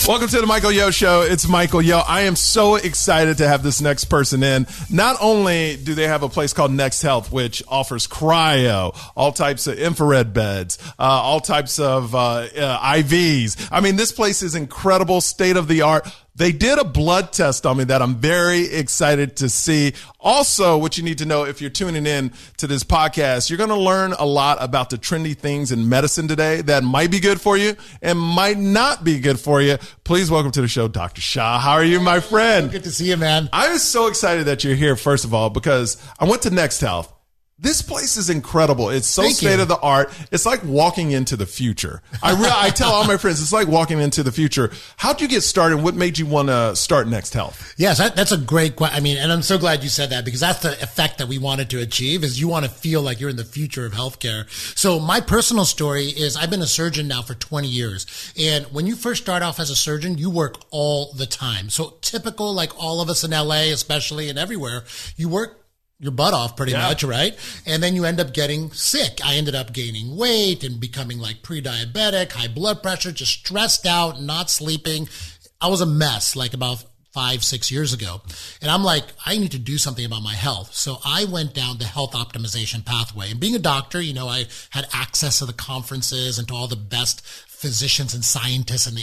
Welcome to the Michael Yo Show. It's Michael Yo. I am so excited to have this next person in. Not only do they have a place called Next Health, which offers cryo, all types of infrared beds, all types of IVs. I mean, this place is incredible, state of the art. They did a blood test on me that I'm very excited to see. Also, what you need to know if you're tuning in to this podcast, you're going to learn a lot about the trendy things in medicine today that might be good for you and might not be good for you. Please welcome to the show, Dr. Shah. How are you, my friend? Good to see you, man. I was so excited that you're here, first of all, because I went to Next Health. This place is incredible. It's so state of the art. It's like walking into the future. I tell all my friends, it's like walking into the future. How'd you get started? What made you want to start Next Health? Yes, that's a great question. I mean, and I'm so glad you said that because that's the effect that we wanted to achieve is you want to feel like you're in the future of healthcare. So my personal story is I've been a surgeon now for 20 years. And when you first start off as a surgeon, you work all the time. So typical, like all of us in LA, especially and everywhere, you work your butt off pretty much, right? And then you end up getting sick. I ended up gaining weight and becoming like pre-diabetic, high blood pressure, just stressed out, not sleeping. I was a mess like about 5-6 years ago. And I'm like, I need to do something about my health. So I went down the health optimization pathway. And being a doctor, you know, I had access to the conferences and to all the best physicians and scientists in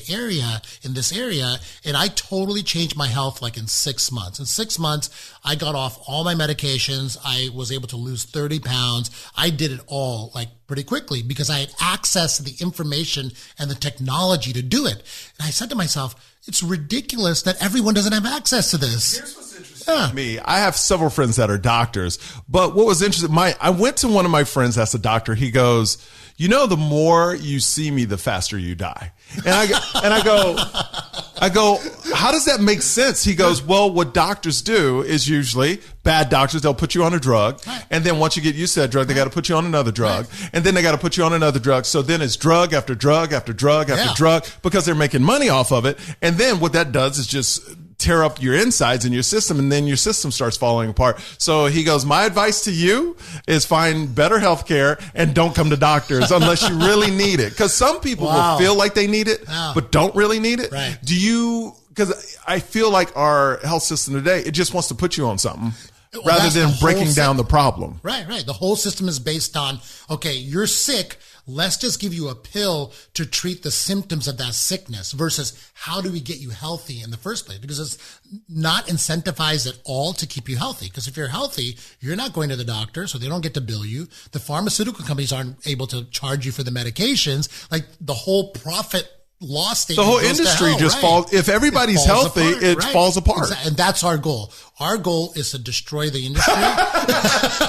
this area. And I totally changed my health like in 6 months. In 6 months, I got off all my medications. I was able to lose 30 pounds. I did it all like pretty quickly because I had access to the information and the technology to do it. And I said to myself, it's ridiculous that everyone doesn't have access to this. Here's what's interesting to me. I have several friends that are doctors, but what was interesting, I went to one of my friends that's a doctor. He goes, you know, the more you see me, the faster you die. And I go, how does that make sense? He goes, well, what doctors do is usually bad doctors, they'll put you on a drug. And then once you get used to that drug, they got to put you on another drug. And then they got to put you on another drug. So then it's drug after drug after drug after drug because they're making money off of it. And then what that does is just tear up your insides in your system, and then your system starts falling apart. So he goes, my advice to you is find better health care and don't come to doctors unless you really need it. Because some people will feel like they need it, but don't really need it. Right. Do you, because I feel like our health system today, it just wants to put you on something rather than breaking down the problem. Right. The whole system is based on, okay, you're sick. Let's just give you a pill to treat the symptoms of that sickness versus how do we get you healthy in the first place? Because it's not incentivized at all to keep you healthy. Because if you're healthy, you're not going to the doctor, so they don't get to bill you. The pharmaceutical companies aren't able to charge you for the medications. Like the whole profit loss thing. The whole industry just falls. If everybody's healthy, it falls apart. And that's our goal. Our goal is to destroy the industry.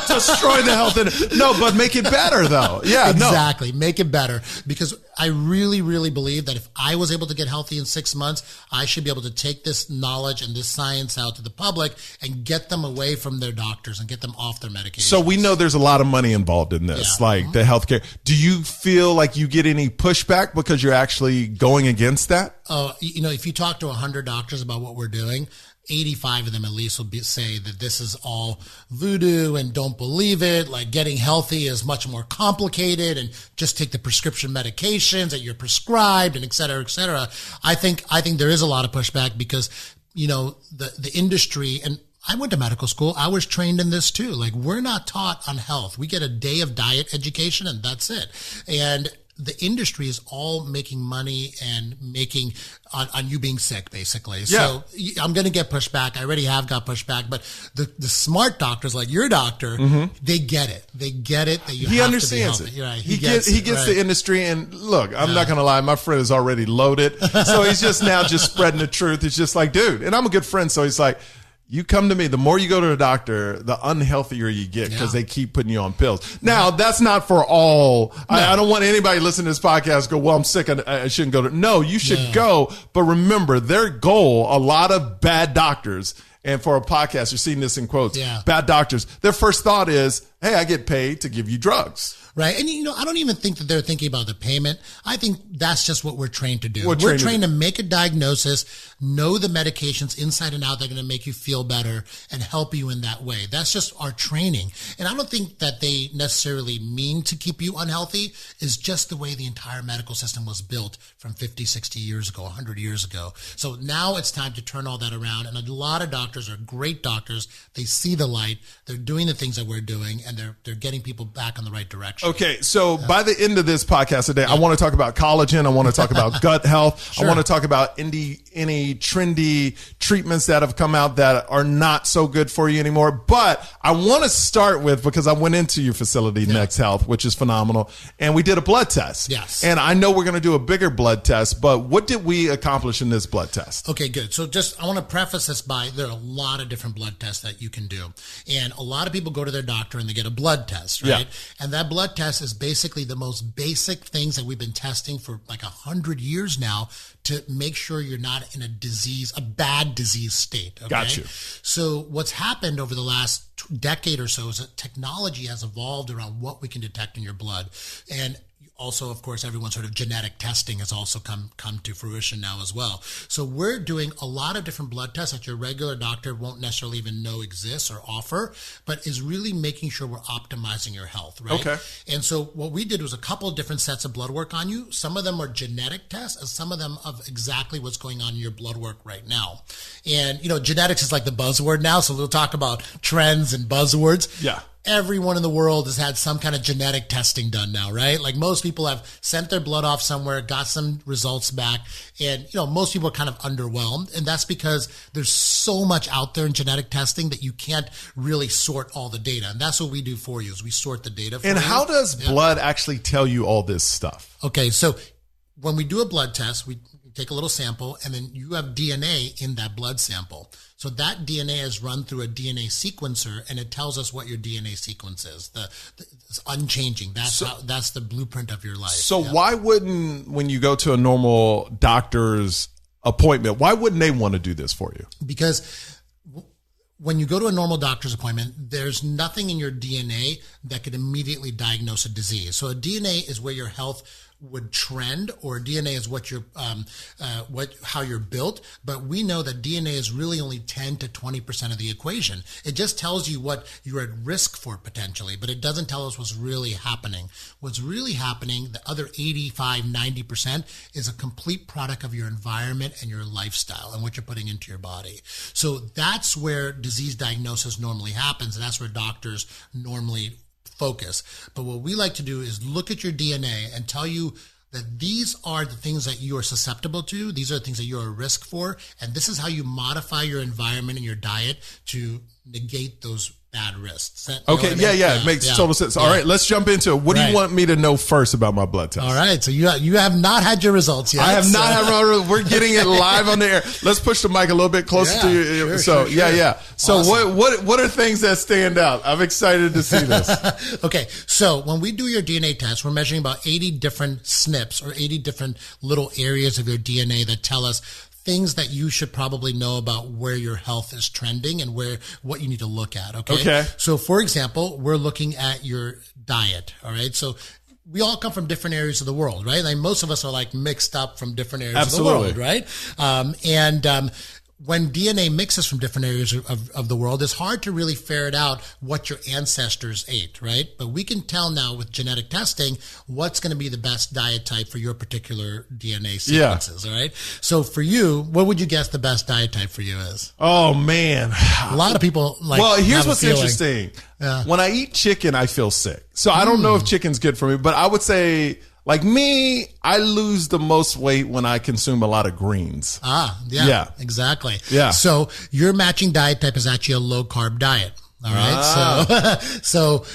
Destroy the health. No, but make it better though. Yeah, exactly. Make it better because I really, really believe that if I was able to get healthy in 6 months, I should be able to take this knowledge and this science out to the public and get them away from their doctors and get them off their medications. So we know there's a lot of money involved in this, like the healthcare. Do you feel like you get any pushback because you're actually going against that? You know, if you talk to 100 doctors about what we're doing, 85 of them at least will say that this is all voodoo and don't believe it. Like getting healthy is much more complicated and just take the prescription medications that you're prescribed and et cetera, et cetera. I think there is a lot of pushback because, you know, the industry, and I went to medical school. I was trained in this too. Like we're not taught on health. We get a day of diet education and that's it. And the industry is all making money and making on you being sick, basically. Yeah. So I'm going to get pushback. I already have got pushback, but the smart doctors like your doctor, they get it. They get it that you have understands to be it. Right. He gets the industry. And look, I'm not going to lie. My friend is already loaded. So he's just now just spreading the truth. It's just like, dude, and I'm a good friend. So he's like, you come to me, the more you go to the doctor, the unhealthier you get because they keep putting you on pills. Now, that's not for all. No. I don't want anybody listening to this podcast go, well, I'm sick. I shouldn't go to. No, you should go. But remember, their goal, a lot of bad doctors, and for a podcast, you're seeing this in quotes, bad doctors, their first thought is, hey, I get paid to give you drugs. Right. And, I don't even think that they're thinking about the payment. I think that's just what we're trained to do. We're trained to make a diagnosis, know the medications inside and out that are going to make you feel better and help you in that way. That's just our training. And I don't think that they necessarily mean to keep you unhealthy. It's just the way the entire medical system was built from 50, 60 years ago, 100 years ago. So now it's time to turn all that around. And a lot of doctors are great doctors. They see the light. They're doing the things that we're doing, and they're getting people back in the right direction. Okay, so by the end of this podcast today, I want to talk about collagen. I want to talk about gut health. Sure. I want to talk about any trendy treatments that have come out that are not so good for you anymore. But I want to start with, because I went into your facility, Next Health, which is phenomenal, and we did a blood test. Yes. And I know we're going to do a bigger blood test, but what did we accomplish in this blood test? Okay, good. So I want to preface this by, there are a lot of different blood tests that you can do. And a lot of people go to their doctor and they get a blood test, right? Yeah. And that blood test is basically the most basic things that we've been testing for like 100 years now to make sure you're not in a bad disease state. Okay? Got you. So what's happened over the last decade or so is that technology has evolved around what we can detect in your blood. And also, of course, everyone's heard of genetic testing has also come to fruition now as well. So we're doing a lot of different blood tests that your regular doctor won't necessarily even know exists or offer, but is really making sure we're optimizing your health, right? Okay. And so what we did was a couple of different sets of blood work on you. Some of them are genetic tests, and some of them of exactly what's going on in your blood work right now. And, genetics is like the buzzword now, so we'll talk about trends and buzzwords. Yeah. Everyone in the world has had some kind of genetic testing done now, right? Like most people have sent their blood off somewhere, got some results back, and most people are kind of underwhelmed. And that's because there's so much out there in genetic testing that you can't really sort all the data. And that's what we do for you, is we sort the data for you. And how does blood actually tell you all this stuff? Okay, so when we do a blood test, we take a little sample, and then you have DNA in that blood sample. So that DNA is run through a DNA sequencer, and it tells us what your DNA sequence is. It's unchanging. That's the blueprint of your life. So why wouldn't, when you go to a normal doctor's appointment, why wouldn't they want to do this for you? Because when you go to a normal doctor's appointment, there's nothing in your DNA that could immediately diagnose a disease. So a DNA is where your health would trend, or DNA is what how you're built. But we know that DNA is really only 10 to 20% of the equation. It just tells you what you're at risk for potentially, but it doesn't tell us what's really happening. What's really happening, the other 85, 90%, is a complete product of your environment and your lifestyle and what you're putting into your body. So that's where disease diagnosis normally happens, and that's where doctors normally focus. But what we like to do is look at your DNA and tell you that these are the things that you are susceptible to. These are the things that you're at risk for. And this is how you modify your environment and your diet to negate those bad risks. Okay. I mean? Yeah. It makes total sense. All right, let's jump into it. What do you want me to know first about my blood test? All right. So you have not had your results yet. I have not had my results. We're getting it live on the air. Let's push the mic a little bit closer to you. Sure. So awesome. what are things that stand out? I'm excited to see this. Okay. So when we do your DNA test, we're measuring about 80 different SNPs, or 80 different little areas of your DNA that tell us things that you should probably know about where your health is trending and what you need to look at. Okay. So for example, we're looking at your diet. All right. So we all come from different areas of the world, right? Like most of us are like mixed up from different areas of the world, right? When DNA mixes from different areas of the world, it's hard to really ferret out what your ancestors ate, right? But we can tell now with genetic testing what's going to be the best diet type for your particular DNA sequences, all right? So for you, what would you guess the best diet type for you is? Oh, man. A lot of people like. Well, here's what's interesting. When I eat chicken, I feel sick. So I don't know if chicken's good for me, but I would say, like me, I lose the most weight when I consume a lot of greens. Yeah, exactly. Yeah. So your matching diet type is actually a low carb diet. All right. So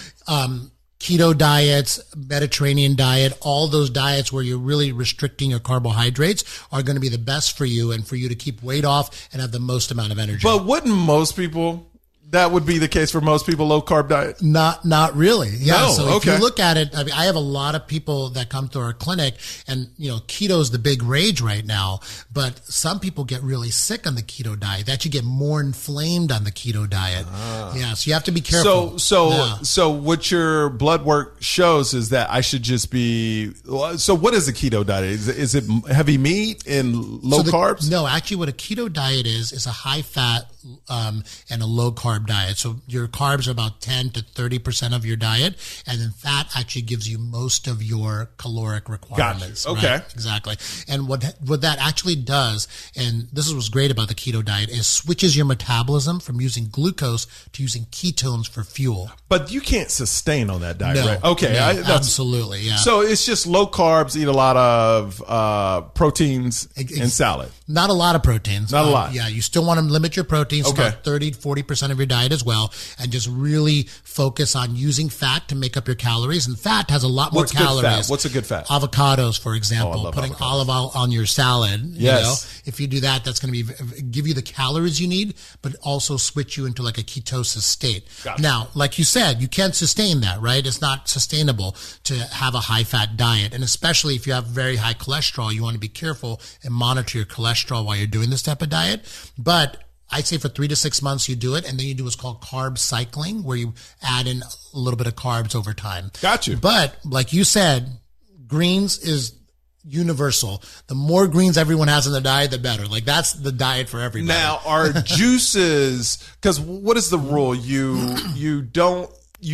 keto diets, Mediterranean diet, all those diets where you're really restricting your carbohydrates are going to be the best for you and for you to keep weight off and have the most amount of energy. But wouldn't most people that would be the case for most people, low carb diet? Not really. Yeah. No, So if okay. you look at it, I mean, I have a lot of people that come to our clinic and, keto is the big rage right now, but some people get really sick on the keto diet. They actually get more inflamed on the keto diet. Yeah. So you have to be careful. So what your blood work shows is that I should just be, so what is a keto diet? Is it heavy meat and low carbs? No, actually what a keto diet is a high fat, and a low carb diet. So your carbs are about 10 to 30% of your diet. And then fat actually gives you most of your caloric requirements. Got you. Okay. Right? Exactly. And what that actually does, and this is what's great about the keto diet, is switches your metabolism from using glucose to using ketones for fuel. But you can't sustain on that diet, No, right? Okay. no, absolutely. Yeah. So it's just low carbs, eat a lot of proteins and salad. Not a lot of proteins. Not a lot. Yeah, you still want to limit your proteins to Okay. about 30 to 40% of your diet as well, and just really focus on using fat to make up your calories. And fat has a lot more What's good calories. fat? What's a good fat? Avocados, for example, love putting avocados. olive oil on your salad. Yes. If you do that, that's going to give you the calories you need, but also switch you into like a ketosis state. Gotcha. Now, like you said, you can't sustain that, right? It's not sustainable to have a high fat diet. And especially if you have very high cholesterol, you want to be careful and monitor your cholesterol while you're doing this type of diet. But I'd say for 3 to 6 months you do it, and then you do what's called carb cycling, where you add in a little bit of carbs over time. Got you. But like you said, greens is universal. The more greens everyone has in their diet, the better. Like that's the diet for everybody. Now, are juices, because what is the rule? You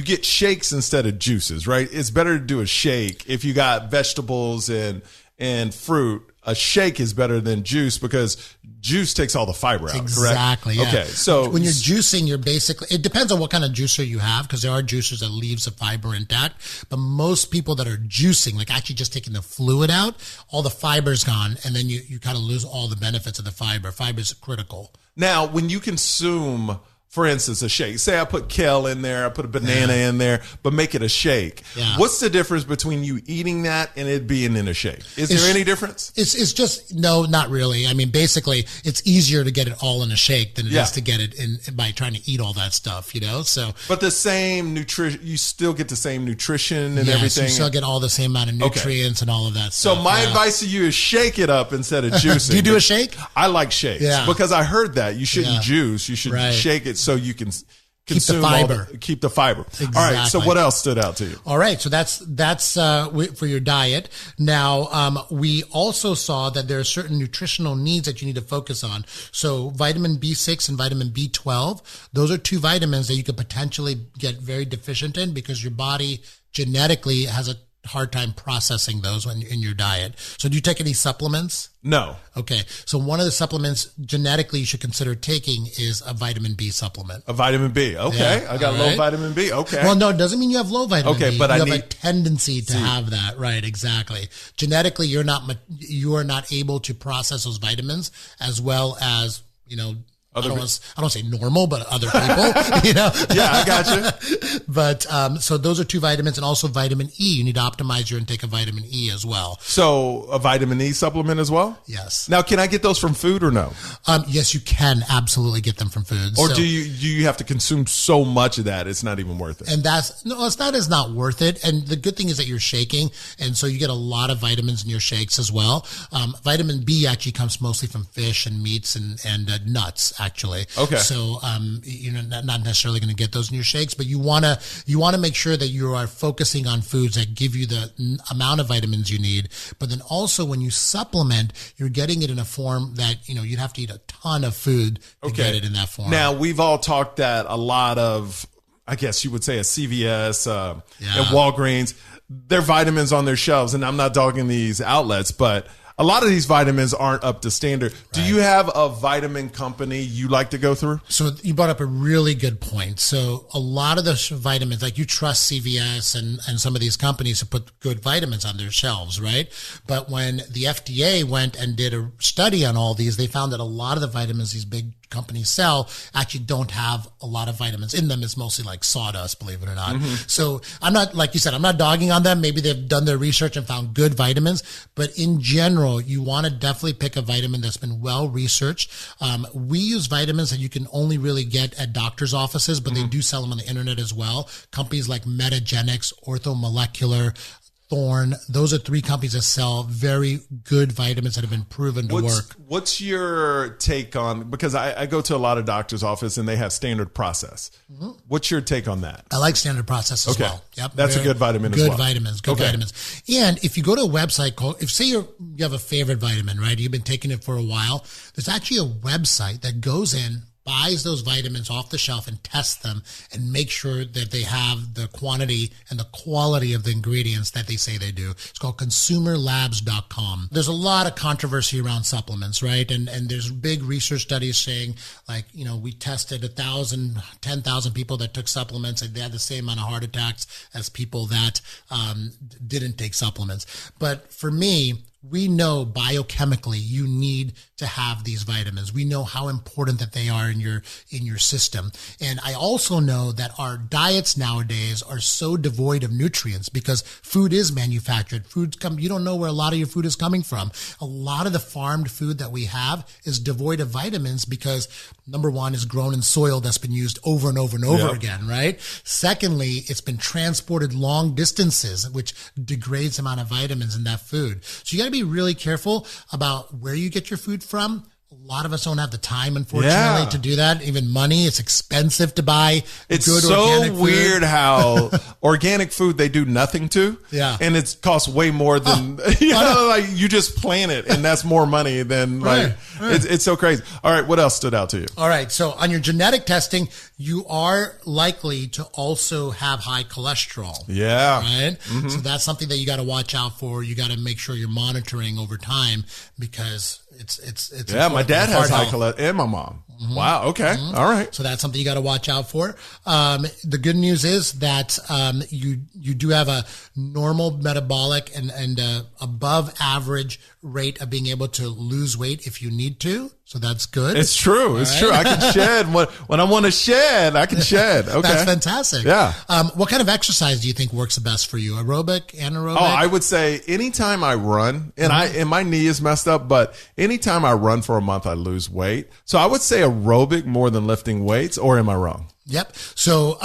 get shakes instead of juices, right? It's better to do a shake if you got vegetables and fruit. A shake is better than juice because juice takes all the fiber out, Exactly. correct? Yeah. Okay. So when you're juicing, you're basically, it depends on what kind of juicer you have, because there are juicers that leaves the fiber intact. But most people that are juicing, like actually just taking the fluid out, all the fiber's gone, and then you kind of lose all the benefits of the fiber. Fiber is critical. now when you consume, for instance, a shake, say I put kale in there, I put a banana in there, but make it a shake. Yeah. What's the difference between you eating that and it being in a shake? Is there any difference? It's just, no, not really. I mean, basically, it's easier to get it all in a shake than it is to get it in by trying to eat all that stuff, So, But the same nutrition, you still get the same nutrition and yes, everything. you still get all the same amount of nutrients and all of that So stuff. my advice to you is shake it up instead of juicing. Do you do a shake? I like shakes because I heard that you shouldn't juice. You should shake it so you can consume keep the fiber. Exactly. All right. So what else stood out to you? All right. So that's for your diet. Now, we also saw that there are certain nutritional needs that you need to focus on. So vitamin B6 and vitamin B12, those are two vitamins that you could potentially get very deficient in because your body genetically has a hard time processing those when in your diet. So do you take any supplements? No. Okay. So one of the supplements genetically you should consider taking is a vitamin B supplement. A vitamin B. Okay. Yeah, I got low vitamin B. Okay. Well, no, it doesn't mean you have low vitamin B. But you have a tendency to have that. Right. Exactly. Genetically, you are not able to process those vitamins as well as, I don't say normal, but other people, Yeah, I got you. But, so those are two vitamins, and also vitamin E. You need to optimize your intake of vitamin E as well. So a vitamin E supplement as well? Yes. Now, can I get those from food or no? Yes, you can absolutely get them from food. Or do you have to consume so much of that it's not even worth it? And it's not worth it. And the good thing is that you're shaking, and so you get a lot of vitamins in your shakes as well. Vitamin B actually comes mostly from fish and meats and nuts, actually. Okay. So you're not necessarily going to get those in your shakes, but you want to make sure that you are focusing on foods that give you the amount of vitamins you need. But then also when you supplement, you're getting it in a form that you'd have to eat a ton of food to get it in that form. Now, we've all talked that a lot of, I guess you would say, a CVS and Walgreens, their vitamins on their shelves, and I'm not dogging these outlets, but a lot of these vitamins aren't up to standard. Right. Do you have a vitamin company you like to go through? So you brought up a really good point. So a lot of the vitamins, like you trust CVS and some of these companies to put good vitamins on their shelves, right? But when the FDA went and did a study on all these, they found that a lot of the vitamins these big companies sell actually don't have a lot of vitamins in them. It's mostly like sawdust, believe it or not. So I'm not, like you said, I'm not dogging on them. Maybe they've done their research and found good vitamins, but in general, you want to definitely pick a vitamin that's been well researched. We use vitamins that you can only really get at doctor's offices, but they do sell them on the internet as well. Companies like Metagenics, Orthomolecular, Thorne, those are 3 companies that sell very good vitamins that have been proven to work. What's your take on, because I go to a lot of doctors' office and they have standard process. What's your take on that? I like standard process as well. Yep. That's a good vitamin as well. Good vitamins. And if you go to a website called, if say you have a favorite vitamin, right? You've been taking it for a while. There's actually a website that goes in, buys those vitamins off the shelf and tests them and make sure that they have the quantity and the quality of the ingredients that they say they do. It's called consumerlabs.com. There's a lot of controversy around supplements, right? And there's big research studies saying, like, we tested 1,000, 10,000 people that took supplements and they had the same amount of heart attacks as people that didn't take supplements. But for me, we know biochemically you need to have these vitamins. We know how important that they are in your system. And I also know that our diets nowadays are so devoid of nutrients because food is manufactured. You don't know where a lot of your food is coming from. A lot of the farmed food that we have is devoid of vitamins because number one is grown in soil that's been used over and over and over again, right? Secondly, it's been transported long distances, which degrades the amount of vitamins in that food. So you got to be really careful about where you get your food from. A lot of us don't have the time, unfortunately, to do that. Even money, it's expensive to buy it's good so organic food. Weird how organic food they do nothing to. Yeah. And it costs way more than, like you just plant it and that's more money than It's so crazy. All right. What else stood out to you? All right. So on your genetic testing, you are likely to also have high cholesterol. Yeah. Right. So that's something that you got to watch out for. You got to make sure you're monitoring over time because it's my dad has high cholesterol and my mom. Wow. Okay. All right. So that's something you got to watch out for. The good news is that you do have a normal metabolic and above average rate of being able to lose weight if you need to. So that's good. It's true. It's true. I can shed when I want to shed. I can shed. Okay. That's fantastic. Yeah. What kind of exercise do you think works the best for you? Aerobic, anaerobic? Oh, I would say anytime I run, and my knee is messed up, but anytime I run for a month, I lose weight. So I would say aerobic more than lifting weights, or am I wrong? Yep. So,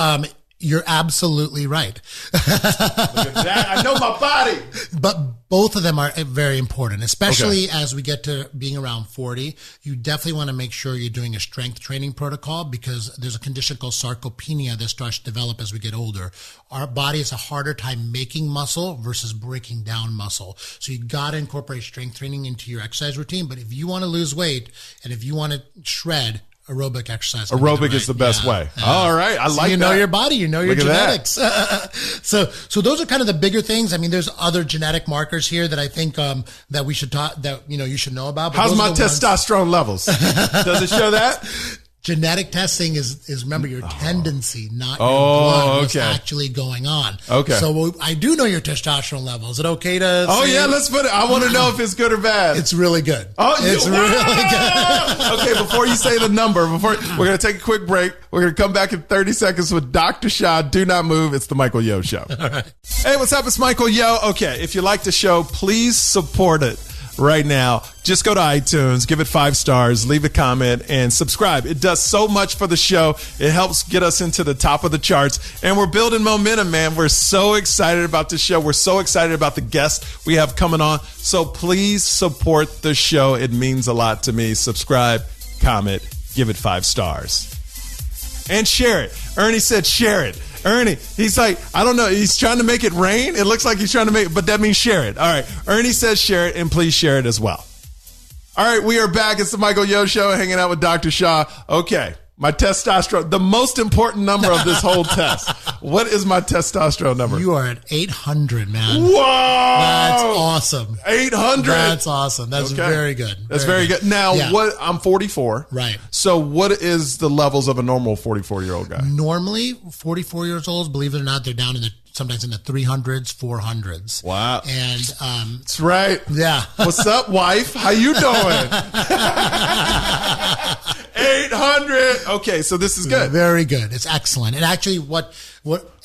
you're absolutely right. Look at that. I know my body. But both of them are very important, especially as we get to being around 40. You definitely want to make sure you're doing a strength training protocol because there's a condition called sarcopenia that starts to develop as we get older. Our body has a harder time making muscle versus breaking down muscle. So you got to incorporate strength training into your exercise routine. But if you want to lose weight and if you want to shred, aerobic exercise. Aerobic is the best way. All right. I like that. You know your body, you know your genetics. So those are kind of the bigger things. I mean, there's other genetic markers here that I think, that we should talk, that, you should know about. How's my testosterone levels? Does it show that? Genetic testing is remember your tendency, not your blood, what's actually going on. Okay. So I do know your testosterone level. Is it okay to say? Let's put it. I want to know if it's good or bad. It's really good. It's really good. Okay, before you say the number, we're going to take a quick break. We're going to come back in 30 seconds with Dr. Shah. Do not move. It's the Michael Yo Show. All right. Hey, what's up? It's Michael Yo. Okay, if you like the show, please support it right now. Just go to iTunes, give it 5 stars, leave a comment, and subscribe. It does so much for the show. It helps get us into the top of the charts, and we're building momentum, man. We're so excited about the show. We're so excited about the guests we have coming on. So please support the show. It means a lot to me. Subscribe, comment, give it 5 stars, and share it. Ernie said share it. Ernie, he's like, I don't know. He's trying to make it rain. It looks like he's trying to make it, but that means share it. All right. Ernie says share it, and please share it as well. All right. We are back. It's the Michael Yo Show, hanging out with Dr. Shah. Okay. My testosterone, the most important number of this whole test. What is my testosterone number? You are at 800, man. Whoa! That's awesome. 800. That's awesome. That's very good. That's very good. Now, I'm 44. Right. So what is the levels of a normal 44-year-old guy? Normally, 44 years old, believe it or not, they're down in sometimes in the 300s, 400s. Wow. And that's right. Yeah. What's up, wife? How you doing? 800. Okay, so this is good. Very good. It's excellent. And actually what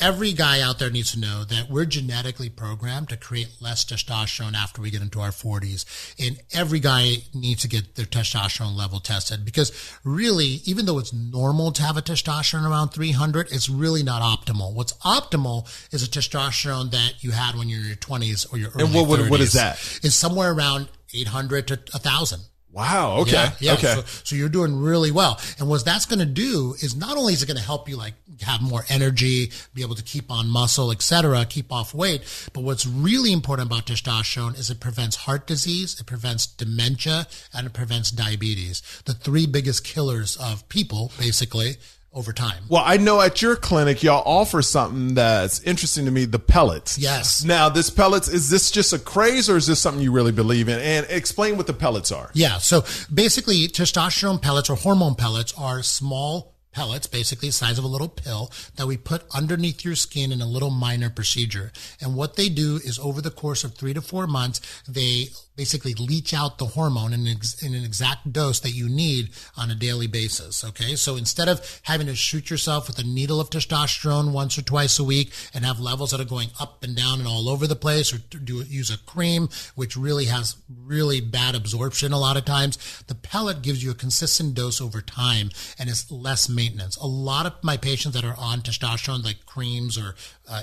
every guy out there needs to know that we're genetically programmed to create less testosterone after we get into our 40s. And every guy needs to get their testosterone level tested because really, even though it's normal to have a testosterone around 300, it's really not optimal. What's optimal is a testosterone that you had when you're in your 20s or your early 30s. And what is that? It's somewhere around 800 to 1,000. Wow. Okay. Yeah. Okay. So you're doing really well. And what that's going to do is not only is it going to help you like have more energy, be able to keep on muscle, etc., keep off weight, but what's really important about testosterone is it prevents heart disease, it prevents dementia, and it prevents diabetes. The three biggest killers of people, basically, over time. Well, I know at your clinic, y'all offer something that's interesting to me, the pellets. Yes. Now, this pellets, is this just a craze or is this something you really believe in? And explain what the pellets are. Yeah. So basically, testosterone pellets or hormone pellets are small pellets, basically the size of a little pill that we put underneath your skin in a little minor procedure. And what they do is over the course of 3 to 4 months, they basically leach out the hormone in an exact dose that you need on a daily basis. Okay. So instead of having to shoot yourself with a needle of testosterone once or twice a week and have levels that are going up and down and all over the place, or use a cream, which really has really bad absorption a lot of times, the pellet gives you a consistent dose over time and it's less maintenance. A lot of my patients that are on testosterone, like creams or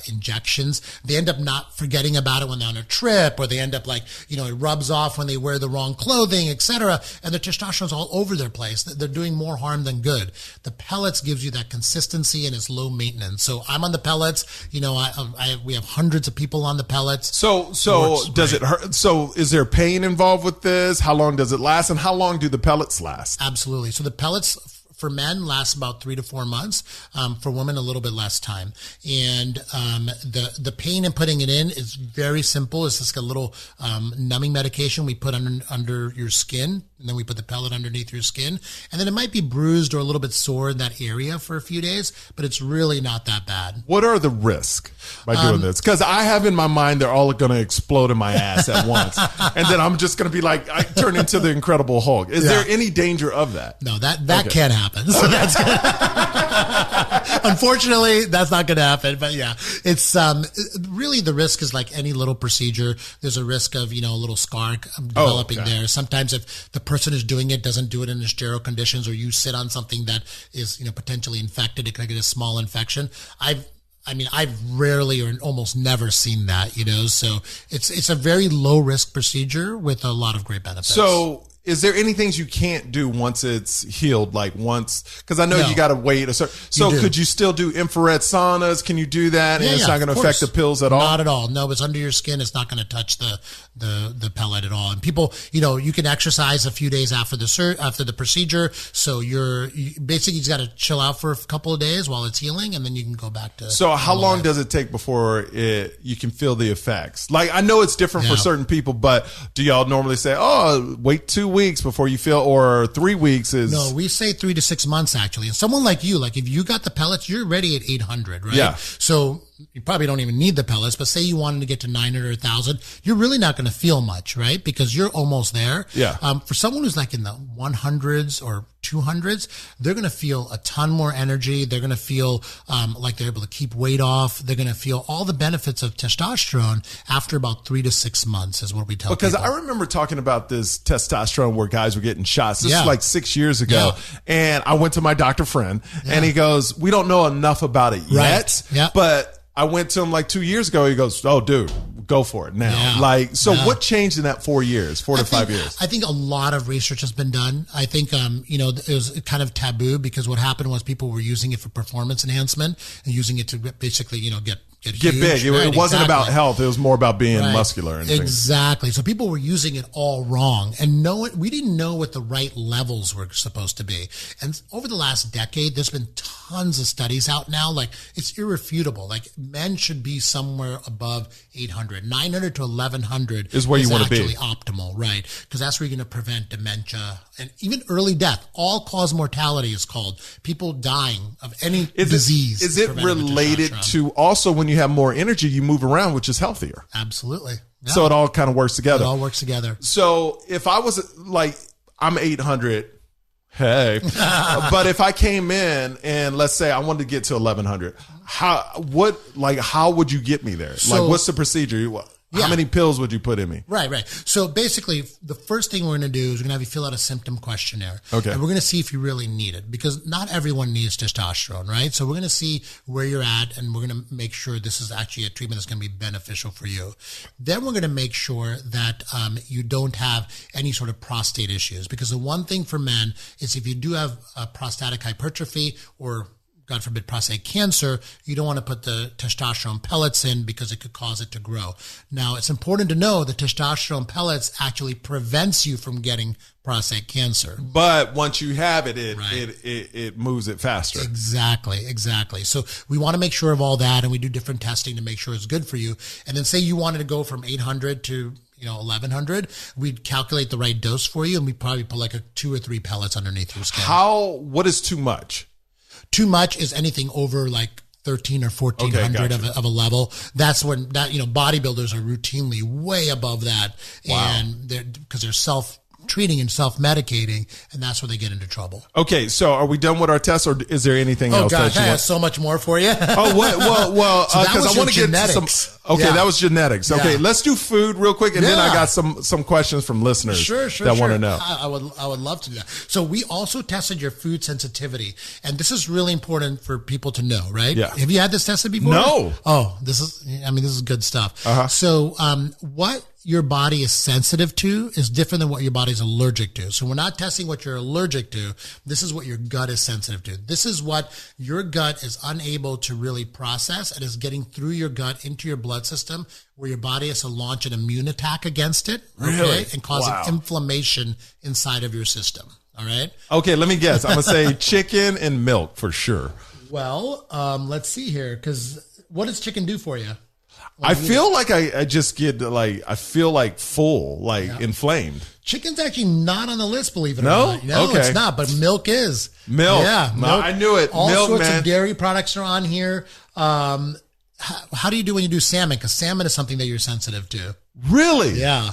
injections, they end up not forgetting about it when they're on a trip, or they end up like, it rubs off when they wear the wrong clothing, etc. And the testosterone's all over their place. They're doing more harm than good. The pellets gives you that consistency and it's low maintenance. So I'm on the pellets. We have hundreds of people on the pellets. So does it hurt? So is there pain involved with this? How long does it last? And how long do the pellets last? Absolutely. So the pellets for men lasts about 3 to 4 months. For women, a little bit less time. And the pain in putting it in is very simple. It's just a little numbing medication we put under your skin, and then we put the pellet underneath your skin. And then it might be bruised or a little bit sore in that area for a few days, but it's really not that bad. What are the risks by doing this? Because I have in my mind they're all going to explode in my ass at once. And then I'm just going to be like, I turn into the Incredible Hulk. Is there any danger of that? No, that can't happen. So that's unfortunately, that's not going to happen. But yeah, it's really the risk is like any little procedure. There's a risk of, a little scar developing there. Sometimes if the person who's doing it doesn't do it in sterile conditions, or you sit on something that is, potentially infected, it could get a small infection. I've rarely or almost never seen that, so it's a very low risk procedure with a lot of great benefits. So is there any things you can't do once it's healed? Like because I know you got to wait a certain. So could you still do infrared saunas? Can you do that? And it's not going to affect the pills at all? Not at all. No, it's under your skin. It's not going to touch the pellet at all. And people, you can exercise a few days after the procedure. So you basically just got to chill out for a couple of days while it's healing, and then you can go back to. So how long does it take before you can feel the effects? Like, I know it's different for certain people, but do y'all normally say, wait 2 weeks before you feel, or 3 weeks is? No, we say 3 to 6 months actually. And someone like you, like if you got the pellets, you're ready at 800, right? Yeah. So you probably don't even need the pellets, but say you wanted to get to 900 or 1,000, you're really not going to feel much, right? Because you're almost there. Yeah. For someone who's like in the 100s or 200s, they're going to feel a ton more energy. They're going to feel like they're able to keep weight off. They're going to feel all the benefits of testosterone after about 3 to 6 months is what we tell people. Because I remember talking about this testosterone where guys were getting shots. This is like 6 years ago. Yeah. And I went to my doctor friend and he goes, we don't know enough about it yet, but I went to him like 2 years ago. He goes, oh, dude, go for it now. What changed in that 4 years, 4 to 5 years? I think a lot of research has been done. I think, it was kind of taboo because what happened was people were using it for performance enhancement and using it to basically, get huge, big. It wasn't about health. It was more about being muscular. And exactly. So people were using it all wrong, and we didn't know what the right levels were supposed to be. And over the last decade, there's been tons of studies out now. Like, it's irrefutable. Like, men should be somewhere above 800, 900 to 1100 is where you want to be. Actually optimal, right? Because that's where you're going to prevent dementia and even early death. All-cause mortality is called. People dying of any disease. Is it related to also when you have more energy, you move around, which is healthier? Absolutely. Yeah. So it all kind of works together. It all works together. So if I was like, I'm 800, Hey, but if I came in and let's say I wanted to get to 1100, how would you get me there? So, like, what's the procedure? How many pills would you put in me? Right. So basically, the first thing we're going to do is we're going to have you fill out a symptom questionnaire. Okay. And we're going to see if you really need it, because not everyone needs testosterone, right? So we're going to see where you're at, and we're going to make sure this is actually a treatment that's going to be beneficial for you. Then we're going to make sure that you don't have any sort of prostate issues, because the one thing for men is if you do have prostatic hypertrophy or God forbid, prostate cancer, you don't want to put the testosterone pellets in because it could cause it to grow. Now, it's important to know that testosterone pellets actually prevents you from getting prostate cancer. But once you have it, it moves it faster. Exactly. So we want to make sure of all that, and we do different testing to make sure it's good for you. And then say you wanted to go from 800 to 1100, we'd calculate the right dose for you, and we'd probably put like 2 or 3 pellets underneath your skin. What is too much? Too much is anything over like 13 or 1400 of a level. That's when bodybuilders are routinely way above that. Wow. And because they're self-treating and self-medicating, and that's where they get into trouble. Okay, so are we done with our test, or is there anything else? Oh gosh, I have so much more for you. Well, because I want to get to some. Okay, that was genetics. Okay, let's do food real quick, and then I got some questions from listeners that want to know. I would love to do that. So we also tested your food sensitivity, and this is really important for people to know, right? Yeah. Have you had this tested before? No. Oh, this is good stuff. Uh-huh. So what your body is sensitive to is different than what your body's allergic to. So we're not testing what you're allergic to. This is what your gut is sensitive to. This is what your gut is unable to really process, and is getting through your gut into your blood system, where your body has to launch an immune attack against it, really? And causing inflammation inside of your system. All right. Okay, let me guess. I'm gonna say chicken and milk for sure. Well, let's see here, because what does chicken do for you? I feel like I just get I feel like full, inflamed. Chicken's actually not on the list, believe it or No? not. No, Okay. It's not, but milk is. Milk. Yeah. Milk. I knew it. All milk, sorts man. of dairy products are on here. How do you do when you do salmon? Because salmon is something that you're sensitive to. Really? Yeah.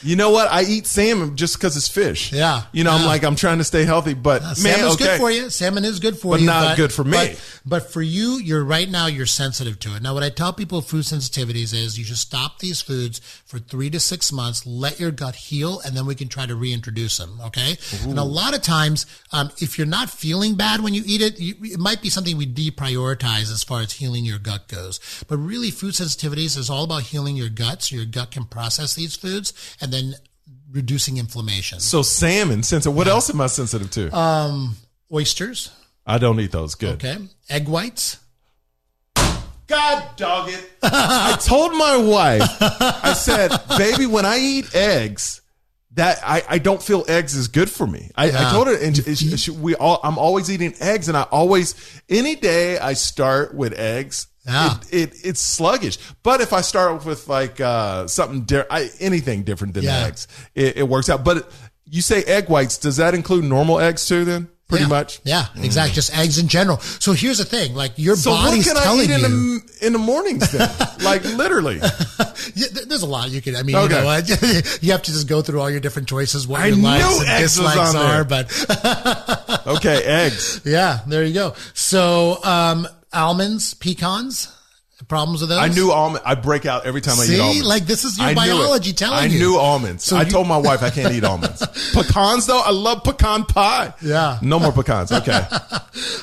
You know what? I eat salmon just because it's fish. Yeah. I'm trying to stay healthy, but salmon's good for you. Salmon is good for you. But not good for me. But for you, you're sensitive to it. Now, what I tell people with food sensitivities is you should stop these foods for 3 to 6 months, let your gut heal, and then we can try to reintroduce them. Okay. Ooh. And a lot of times, if you're not feeling bad when you eat it, it might be something we deprioritize as far as healing your gut goes. But really, food sensitivities is all about healing your gut, so your gut can process these foods, and then reducing inflammation. So salmon, what else am I sensitive to? Oysters. I don't eat those. Good. Okay. Egg whites. God dog it. I told my wife, I said, baby, when I eat eggs, that I don't feel eggs is good for me. I told her, and I'm always eating eggs, and any day I start with eggs, it's sluggish. But if I start with anything different than eggs, it works out. But you say egg whites, does that include normal eggs too then? Pretty much. Yeah, exactly. Just eggs in general. So here's the thing, your body's telling you. So what can I eat in the mornings then? Literally. There's a lot you can, you know what? You have to just go through all your different choices, what your likes and dislikes are, but. Okay, eggs. Yeah, there you go. So, almonds, pecans. Problems with those? I knew almonds. I break out every time I eat almonds. This is your biology telling you. I knew almonds. So I told my wife I can't eat almonds. Pecans, though, I love pecan pie. Yeah. No more pecans. Okay.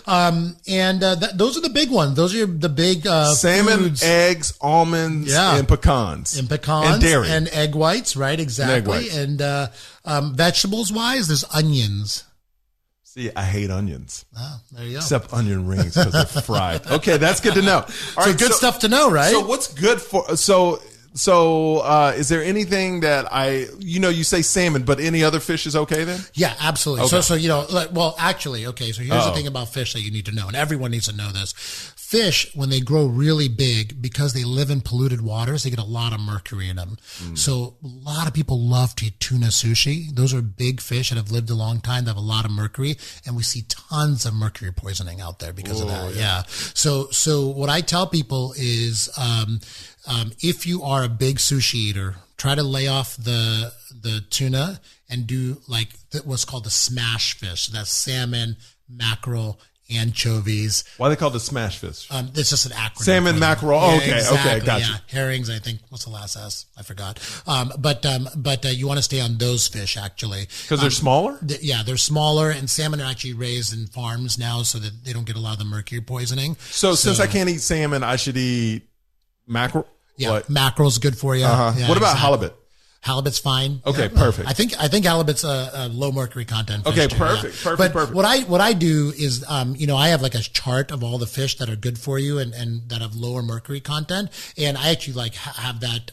Those are the big ones. Those are the big salmon, foods. Eggs, almonds, and pecans. And pecans. And dairy. And egg whites, right? Exactly. And vegetables-wise, there's onions. See, I hate onions. Oh, there you go. Except onion rings because they're fried. Okay, that's good to know. All right, good stuff to know, right? So what's good for is there anything that you say salmon, but any other fish is okay then? Yeah, absolutely. Okay. So so here's the thing about fish that you need to know, and everyone needs to know this. Fish, when they grow really big, because they live in polluted waters, they get a lot of mercury in them. So a lot of people love to eat tuna sushi. Those are big fish that have lived a long time. They have a lot of mercury, and we see tons of mercury poisoning out there because of that. Yeah. So what I tell people is, if you are a big sushi eater, try to lay off the tuna and do like what's called the smash fish. So that's salmon, mackerel, anchovies. Why are they called the smash fish? It's just an acronym. Salmon, mackerel. Yeah, okay, exactly, okay, gotcha. Yeah. Herrings, I think. What's the last S? I forgot. But you want to stay on those fish actually because they're smaller. They're smaller, and salmon are actually raised in farms now, so that they don't get a lot of the mercury poisoning. So since I can't eat salmon, I should eat mackerel. Yeah, mackerel's good for you. Yeah, what about halibut? Halibut's fine. Okay, perfect. I think halibut's a low mercury content fish. Okay, too, perfect, yeah. perfect. What I do is, I have like a chart of all the fish that are good for you and that have lower mercury content, and I actually like have that.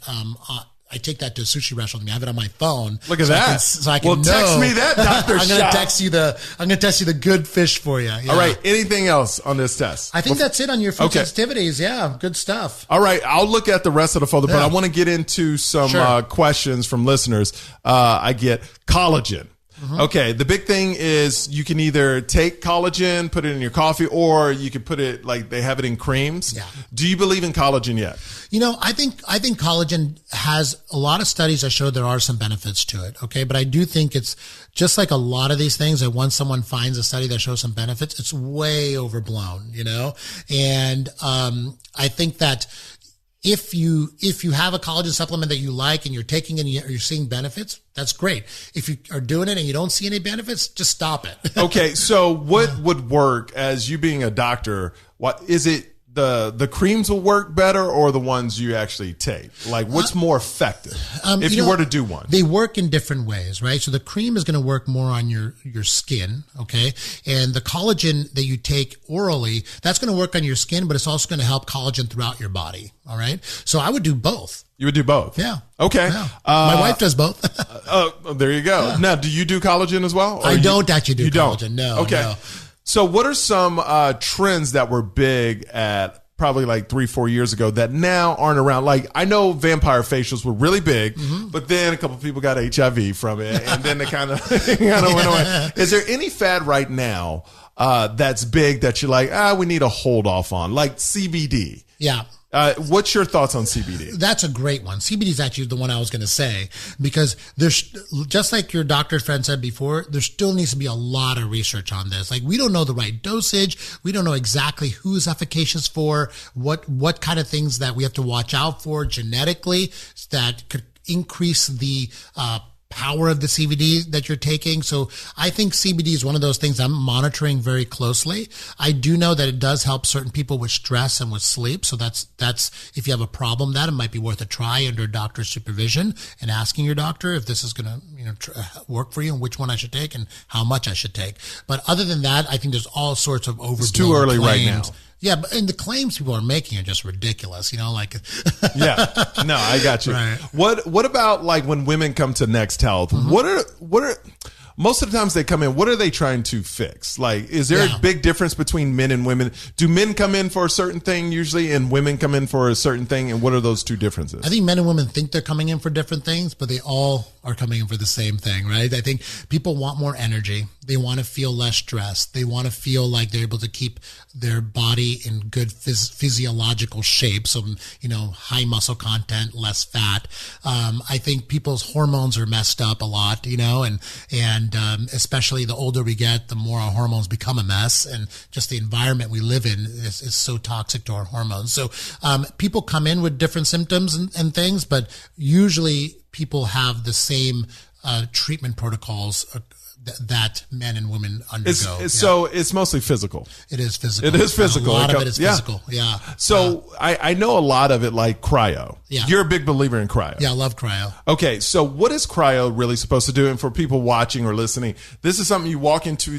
I take that to a sushi restaurant. I have it on my phone. Look at that. So I can know. Text me that, Dr. I'm going Shah. to text you the good fish for you. Yeah. All right. Anything else on this test? I think that's it on your food sensitivities. Yeah. Good stuff. All right. I'll look at the rest of the folder, but I want to get into some questions from listeners. I get collagen. Mm-hmm. Okay. The big thing is you can either take collagen, put it in your coffee, or you can put it like they have it in creams. Yeah. Do you believe in collagen yet? I think collagen has a lot of studies that show there are some benefits to it. Okay. But I do think it's just like a lot of these things that once someone finds a study that shows some benefits, it's way overblown, and, I think that if you have a collagen supplement that you like and you're taking it and you're seeing benefits, that's great. If you are doing it and you don't see any benefits, just stop it. Okay. So what would work as you being a doctor? What is it? The creams will work better or the ones you actually take? Like what's more effective if you were to do one? They work in different ways, right? So the cream is going to work more on your skin, okay? And the collagen that you take orally, that's going to work on your skin, but it's also going to help collagen throughout your body, all right? So I would do both. You would do both? Yeah. Okay. Yeah. My wife does both. There you go. Yeah. Now, do you do collagen as well? I don't actually do collagen. No. Okay. No. So what are some trends that were big at probably like 3-4 years ago that now aren't around? Like I know vampire facials were really big, but then a couple of people got HIV from it and then they kind of went away. Is there any fad right now that's big that you're like, we need to hold off on, like CBD? Yeah. What's your thoughts on CBD? That's a great one. CBD is actually the one I was going to say because there's just like your doctor friend said before, there still needs to be a lot of research on this. Like we don't know the right dosage. We don't know exactly who's efficacious for what kind of things that we have to watch out for genetically that could increase the, power of the CBD that you're taking. So I think CBD is one of those things I'm monitoring very closely. I do know that it does help certain people with stress and with sleep. So that's if you have a problem, that it might be worth a try under doctor's supervision and asking your doctor if this is going to, work for you and which one I should take and how much I should take. But other than that, I think there's all sorts of overblown It's too early claims. Right now. Yeah, but and the claims people are making are just ridiculous, like. Yeah, no, I got you. Right. What about like when women come to Next Health? What are most of the times they come in, what are they trying to fix? Like, is there a big difference between men and women? Do men come in for a certain thing usually and women come in for a certain thing? And what are those two differences? I think men and women think they're coming in for different things, but they all are coming in for the same thing, right? I think people want more energy. They want to feel less stressed. They want to feel like they're able to keep their body in good physiological shape. So, high muscle content, less fat. I think people's hormones are messed up a lot, and especially the older we get, the more our hormones become a mess, and just the environment we live in is so toxic to our hormones. So, people come in with different symptoms and things, but usually people have the same treatment protocols that men and women undergo. So it's mostly physical. It is physical. It is physical. A lot of it is physical. Yeah. So I know a lot of it like cryo. Yeah. You're a big believer in cryo. Yeah, I love cryo. Okay. So what is cryo really supposed to do? And for people watching or listening, this is something you walk into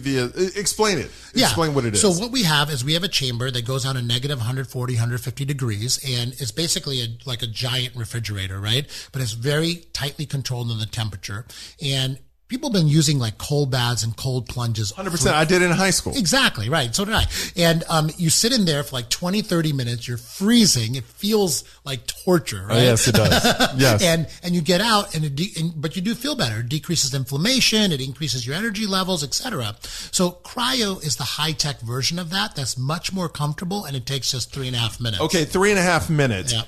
explain it. Yeah. Explain what it is. So what we have is we have a chamber that goes down to negative 140, 150 degrees, and it's basically like a giant refrigerator, right? But it's very tightly controlled in the temperature. And people have been using like cold baths and cold plunges. 100%. I did it in high school. Exactly. Right. So did I. And you sit in there for like 20, 30 minutes. You're freezing. It feels like torture, right? Oh, yes, it does. Yes. And you get out but you do feel better. It decreases inflammation. It increases your energy levels, etc. So cryo is the high-tech version of that. That's much more comfortable, and it takes just 3.5 minutes. Okay. 3.5 minutes. Yeah.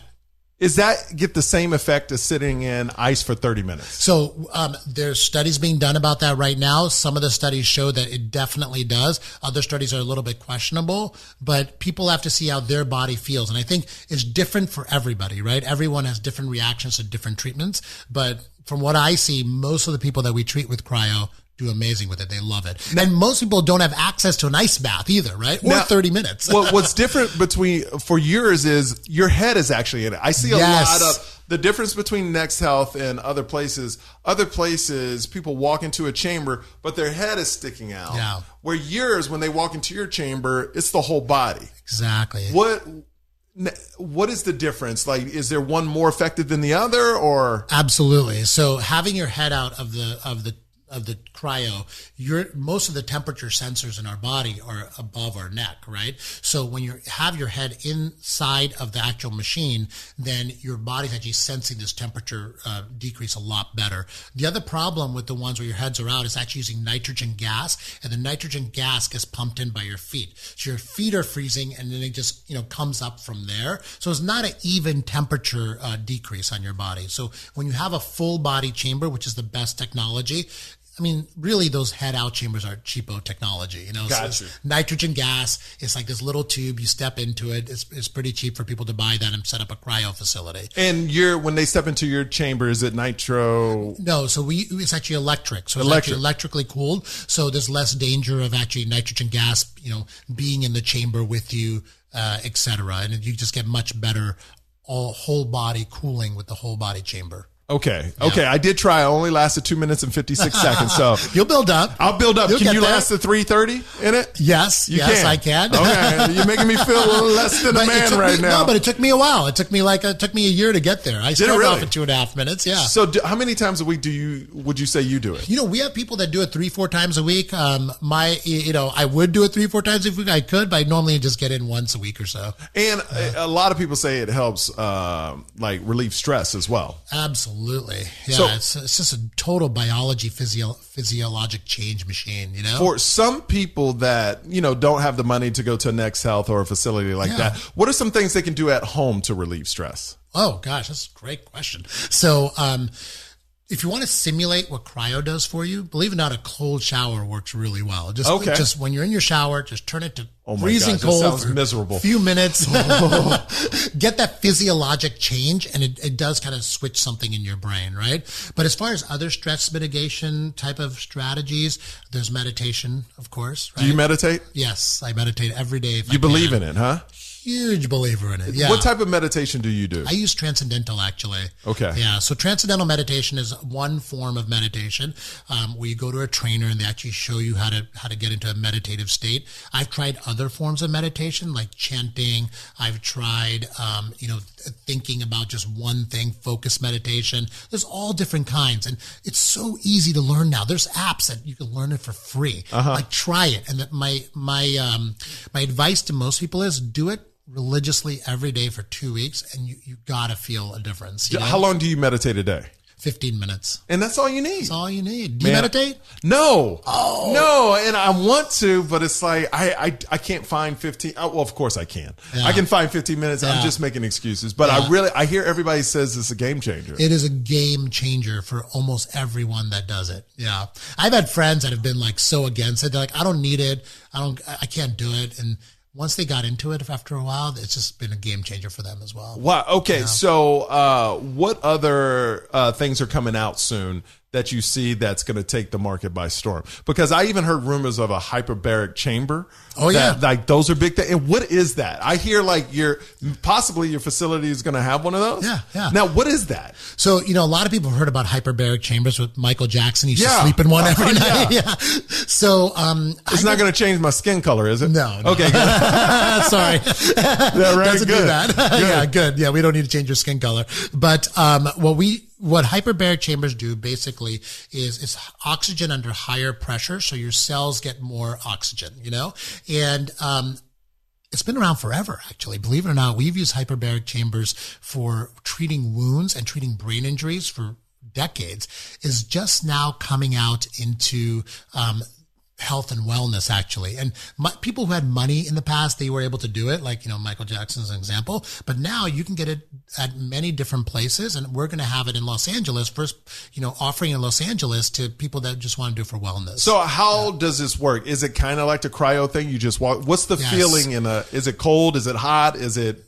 Is that get the same effect as sitting in ice for 30 minutes? So there's studies being done about that right now. Some of the studies show that it definitely does. Other studies are a little bit questionable, but people have to see how their body feels. And I think it's different for everybody, right? Everyone has different reactions to different treatments. But from what I see, most of the people that we treat with cryo do amazing with it. They love it. And most people don't have access to an ice bath either, right? Or now, 30 minutes. What's different for yours is your head is actually in it. I see a lot of the difference between Next Health and other places. Other places, people walk into a chamber, but their head is sticking out. Yeah. Where yours, when they walk into your chamber, it's the whole body. Exactly. What is the difference? Like, is there one more effective than the other, or? Absolutely. So having your head out of the cryo, most of the temperature sensors in our body are above our neck, right? So when you have your head inside of the actual machine, then your body's actually sensing this temperature decrease a lot better. The other problem with the ones where your heads are out is actually using nitrogen gas, and the nitrogen gas gets pumped in by your feet. So your feet are freezing, and then it just comes up from there. So it's not an even temperature decrease on your body. So when you have a full body chamber, which is the best technology, I mean, really, those head-out chambers are cheapo technology. Gotcha. So nitrogen gas, it's like this little tube. You step into it. It's pretty cheap for people to buy that and set up a cryo facility. And when they step into your chamber, is it nitro? No, so it's actually electric. So it's actually electrically cooled. So there's less danger of actually nitrogen gas, being in the chamber with you, et cetera. And you just get much better whole body cooling with the whole body chamber. Okay. I did try. I only lasted 2 minutes and 56 seconds. So you'll build up. I'll build up. Can you last the 330 in it? Yes. Yes, I can. Okay. You're making me feel a little less than a man right now. No, but it took me a while. It took me a year to get there. I started off in 2.5 minutes. Yeah. So how many times a week would you say you do it? We have people that do it 3-4 times a week. I would do it 3-4 times if I could, but I normally just get in once a week or so. And a lot of people say it helps, relieve stress as well. Absolutely. Yeah, so, it's just a total biology, physiologic change machine, For some people that, don't have the money to go to Next Health or a facility like that, what are some things they can do at home to relieve stress? Oh, gosh, that's a great question. So, if you want to simulate what cryo does for you, believe it or not, a cold shower works really well. Just when you're in your shower, just turn it to freezing cold. Sounds miserable. A few minutes. Get that physiologic change, and it does kind of switch something in your brain, right? But as far as other stress mitigation type of strategies, there's meditation, of course. Right? Do you meditate? Yes, I meditate every day. You believe in it, huh? Huge believer in it. Yeah. What type of meditation do you do? I use transcendental, actually. Okay. Yeah. So transcendental meditation is one form of meditation where you go to a trainer and they actually show you how to get into a meditative state. I've tried other forms of meditation like chanting. I've tried, thinking about just one thing, focus meditation. There's all different kinds, and it's so easy to learn now. There's apps that you can learn it for free. Like try it. And my advice to most people is do it religiously every day for 2 weeks, and you gotta feel a difference. How long do you meditate a day? 15 minutes. And that's all you need. That's all you need. Do you meditate? No. Oh. No, and I want to, but it's like I can't find 15. Well, of course I can. Yeah. I can find 15 minutes. Yeah. I'm just making excuses. But I hear everybody says it's a game changer. It is a game changer for almost everyone that does it. Yeah. I've had friends that have been so against it. They're like, I don't need it. I can't do it. And once they got into it after a while, it's just been a game changer for them as well. Wow. Okay. Yeah. So what other things are coming out soon that you see that's going to take the market by storm? Because I even heard rumors of a hyperbaric chamber. Oh, yeah. Those are big things. And what is that? I hear possibly your facility is going to have one of those. Yeah, yeah. Now, what is that? So, a lot of people have heard about hyperbaric chambers with Michael Jackson. He used to sleep in one every night. Yeah. So, it's not going to change my skin color, is it? No. Okay. Good. Sorry. Yeah, right. Doesn't good. do that. Good. Yeah, good. Yeah, we don't need to change your skin color. But what hyperbaric chambers do basically is it's oxygen under higher pressure, so your cells get more oxygen, and it's been around forever, actually. Believe it or not, we've used hyperbaric chambers for treating wounds and treating brain injuries for decades. Is just now coming out into health and wellness, actually. And people who had money in the past, they were able to do it, like, Michael Jackson's an example. But now you can get it at many different places, and we're going to have it in Los Angeles first, offering in Los Angeles to people that just want to do it for wellness. So how does this work? Is it kind of like the cryo thing? You just walk. What's the feeling is it cold? Is it hot? Is it?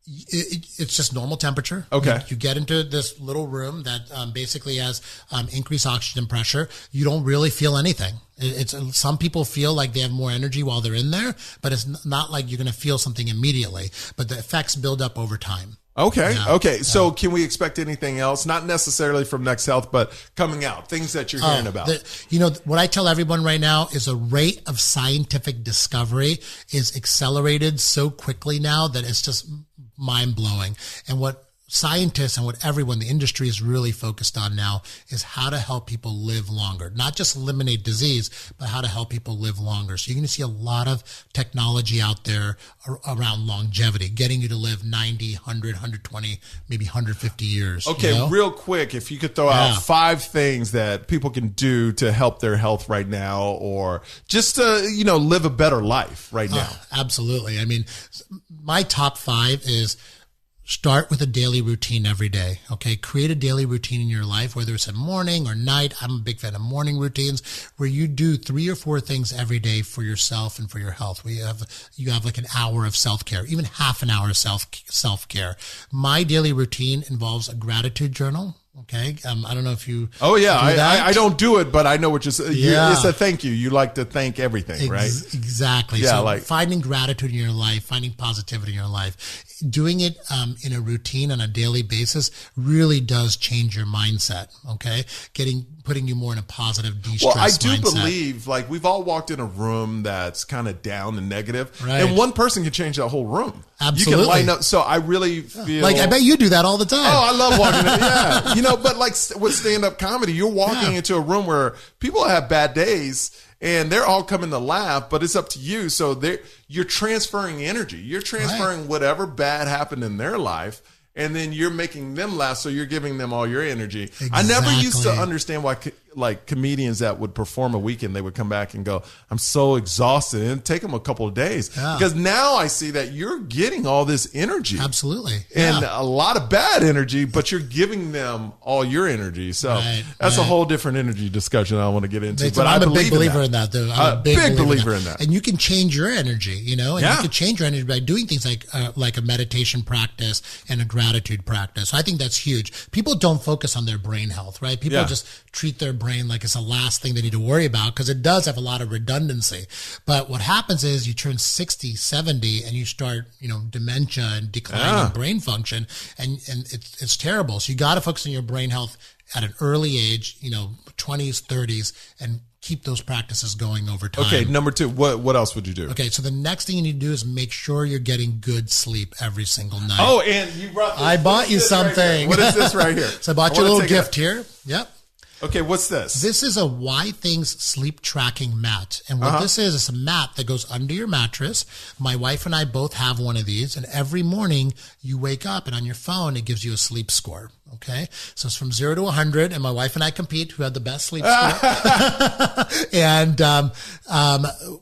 It's just normal temperature. Okay. You get into this little room that basically has increased oxygen pressure. You don't really feel anything. Some people feel like they have more energy while they're in there, but it's not like you're going to feel something immediately. But the effects build up over time. Okay. Yeah. Okay. So can we expect anything else? Not necessarily from Next Health, but coming out, things that you're hearing about. What I tell everyone right now is the rate of scientific discovery is accelerated so quickly now that it's just mind blowing. And what scientists and what everyone, the industry is really focused on now is how to help people live longer, not just eliminate disease, but how to help people live longer. So you're going to see a lot of technology out there around longevity, getting you to live 90, 100, 120, maybe 150 years. Okay. Real quick, if you could throw out 5 things that people can do to help their health right now, or just to, live a better life right now. Absolutely. I mean, my top 5 is start with a daily routine every day. Okay. Create a daily routine in your life, whether it's in morning or night. I'm a big fan of morning routines where you do 3 or 4 things every day for yourself and for your health. You have like an hour of self-care, even half an hour of self-care. My daily routine involves a gratitude journal. Okay. I don't know if you. Oh yeah. I don't do it, but I know what you're saying. It's a thank you. You like to thank everything, right? Exactly. Yeah. So finding gratitude in your life, finding positivity in your life, doing it in a routine on a daily basis really does change your mindset. Okay. Putting you more in a positive de-stress mindset. Well, I do believe, like, we've all walked in a room that's kind of down and negative, right, and one person can change that whole room. Absolutely. You can line up. So I really feel like, I bet you do that all the time. Oh, I love walking in. Yeah. But like with stand-up comedy, you're walking into a room where people have bad days and they're all coming to laugh, but it's up to you. So you're transferring energy. You're transferring whatever bad happened in their life, and then you're making them laugh, so you're giving them all your energy. Exactly. I never used to understand why, like, comedians that would perform a weekend, they would come back and go, I'm so exhausted, and it'd take them a couple of days. Yeah. Because now I see that you're getting all this energy. Absolutely. And a lot of bad energy, but you're giving them all your energy. So that's a whole different energy discussion I don't want to get into. But I'm a big believer in that, though. I'm a big believer in that. And you can change your energy, and you can change your energy by doing things like a meditation practice and a gratitude practice. So I think that's huge. People don't focus on their brain health, right? People just treat their brain like it's the last thing they need to worry about, because it does have a lot of redundancy. But what happens is you turn 60, 70 and you start, dementia and declining brain function, and it's terrible. So you got to focus on your brain health at an early age, 20s, 30s, and keep those practices going over time. Okay, number 2, what else would you do? Okay, so the next thing you need to do is make sure you're getting good sleep every single night. Oh, and you brought this. I bought you something. What is this right here? So I bought you a little gift here. Yep. Okay, what's this? This is a Why Things sleep tracking mat. And what this is, it's a mat that goes under your mattress. My wife and I both have one of these. And every morning you wake up and on your phone, it gives you a sleep score. Okay. So it's from 0 to 100. And my wife and I compete who had the best sleep score. And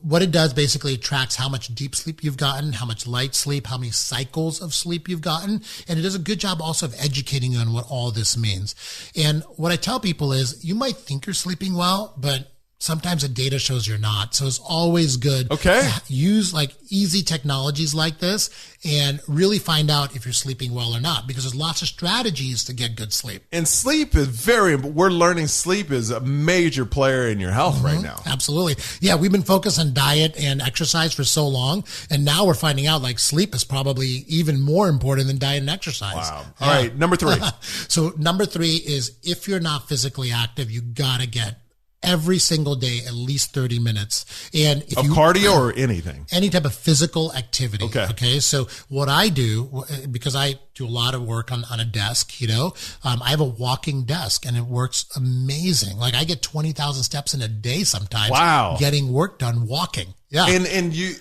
what it does basically tracks how much deep sleep you've gotten, how much light sleep, how many cycles of sleep you've gotten. And it does a good job also of educating you on what all this means. And what I tell people is, you might think you're sleeping well, but sometimes the data shows you're not. So it's always good to use like easy technologies like this and really find out if you're sleeping well or not, because there's lots of strategies to get good sleep. And sleep is we're learning sleep is a major player in your health right now. Absolutely. Yeah. We've been focused on diet and exercise for so long. And now we're finding out like sleep is probably even more important than diet and exercise. Wow. All right. Number 3. So number 3 is, if you're not physically active, you got to get every single day at least 30 minutes. And if cardio or anything? Any type of physical activity. Okay. So what I do, because I do a lot of work on a desk, I have a walking desk and it works amazing. Like I get 20,000 steps in a day sometimes. Wow. Getting work done walking. Yeah. And you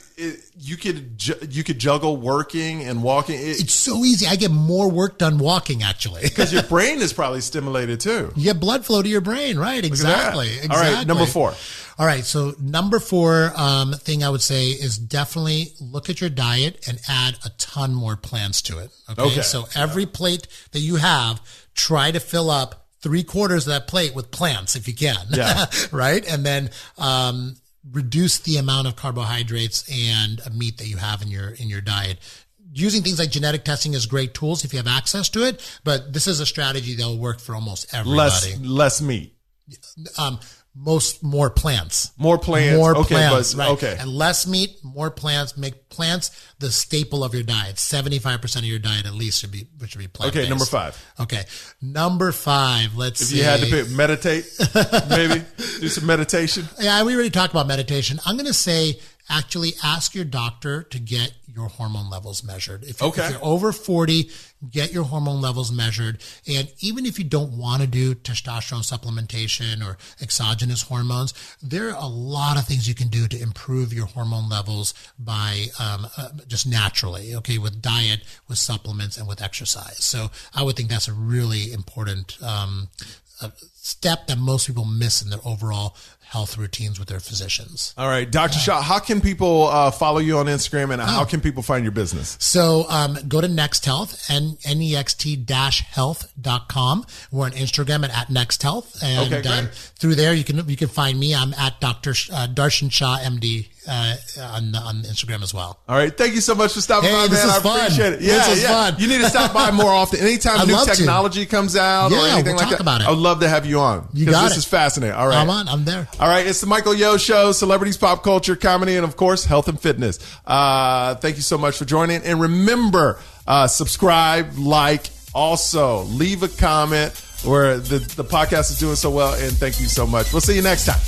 could juggle working and walking. It's so easy. I get more work done walking, actually. Because your brain is probably stimulated too. You get blood flow to your brain, right? Exactly. All right, number 4. All right, so number 4 thing I would say is definitely look at your diet and add a ton more plants to it. Okay. So every plate that you have, try to fill up 3/4 of that plate with plants if you can. Yeah. Right? And then reduce the amount of carbohydrates and meat that you have in your diet. Using things like genetic testing is great tools if you have access to it, but this is a strategy that will work for almost everybody. Less meat. More plants. More plants. More okay, plants. but, right. Okay. And less meat, more plants. Make plants the staple of your diet. 75% of your diet at least should be plant-based. Okay, number 5. Okay. Number 5, let's see. If you had to pick, meditate, maybe do some meditation. Yeah, we already talked about meditation. I'm going to say actually ask your doctor to get your hormone levels measured. If you're over 40, get your hormone levels measured. And even if you don't want to do testosterone supplementation or exogenous hormones, there are a lot of things you can do to improve your hormone levels by just naturally, okay, with diet, with supplements, and with exercise. So I would think that's a really important step that most people miss in their overall health routines with their physicians. All right, Dr. Shah, how can people follow you on Instagram, and how can people find your business? So go to Next Health, next-health.com. We're on Instagram at Next Health, and through there you can find me. I'm at Dr. Darshan Shah, MD. On Instagram as well. All right. Thank you so much for stopping by, man. I appreciate it. This is fun. You need to stop by more often. Anytime new technology comes out or anything like that, about it. I would love to have you on. You got this is fascinating. All right. I'm there. All right. It's the Michael Yo Show, celebrities, pop culture, comedy, and of course, health and fitness. Thank you so much for joining. And remember, subscribe, like, also leave a comment where the podcast is doing so well. And thank you so much. We'll see you next time.